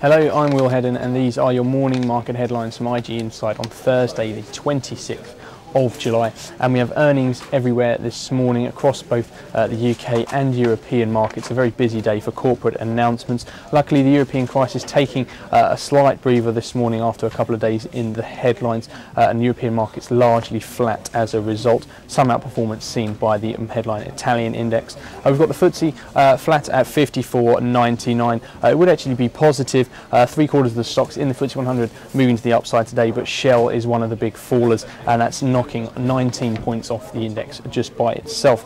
Hello, I'm Will Hedden and these are your morning market headlines from IG Insight on Thursday the 26th of July, and we have earnings everywhere this morning across both the UK and European markets. A very busy day for corporate announcements. Luckily the European crisis taking a slight breather this morning after a couple of days in the headlines, and the European markets largely flat as a result. Some outperformance seen by the headline Italian index. We've got the FTSE flat at 54.99. It would actually be positive. Three quarters of the stocks in the FTSE 100 moving to the upside today, but Shell is one of the big fallers, and that's knocking 19 points off the index just by itself.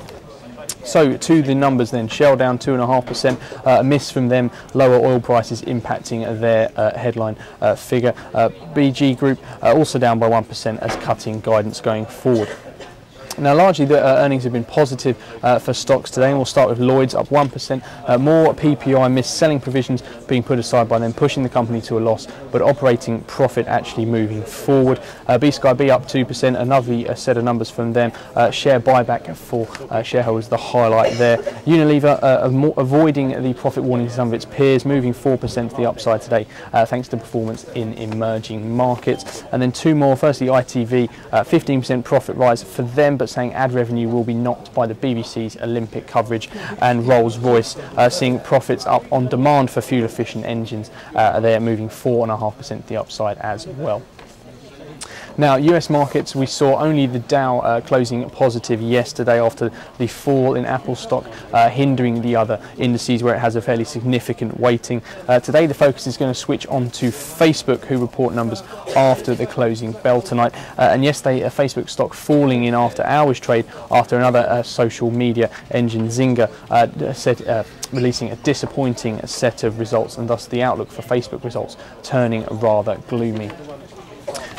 So to the numbers then, Shell down 2.5%, a miss from them, lower oil prices impacting their headline figure. BG Group also down by 1% as cutting guidance going forward. Now largely the earnings have been positive for stocks today, and we'll start with Lloyds up 1%, more PPI missed selling provisions being put aside by them, pushing the company to a loss, but operating profit actually moving forward. BSkyB up 2%, another set of numbers from them, share buyback for shareholders the highlight there. Unilever avoiding the profit warning to some of its peers, moving 4% to the upside today thanks to performance in emerging markets. And then two more, firstly ITV, 15% profit rise for them, but saying ad revenue will be knocked by the BBC's Olympic coverage, and Rolls-Royce seeing profits up on demand for fuel efficient engines. They're moving 4.5% to the upside as well. Now, US markets, we saw only the Dow closing positive yesterday after the fall in Apple stock hindering the other indices where it has a fairly significant weighting. Today the focus is going to switch on to Facebook, who report numbers after the closing bell tonight. And yesterday Facebook stock falling in after hours trade after another social media engine, Zynga, releasing a disappointing set of results, and thus the outlook for Facebook results turning rather gloomy.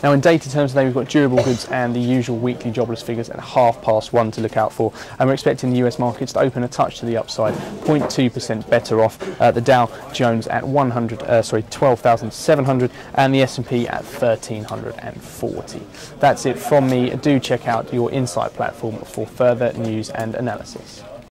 Now in data terms today, we've got durable goods and the usual weekly jobless figures at 1:30 to look out for, and we're expecting the US markets to open a touch to the upside, 0.2% better off. The Dow Jones at 12,700 and the S&P at 1,340. That's it from me. Do check out your Insight platform for further news and analysis.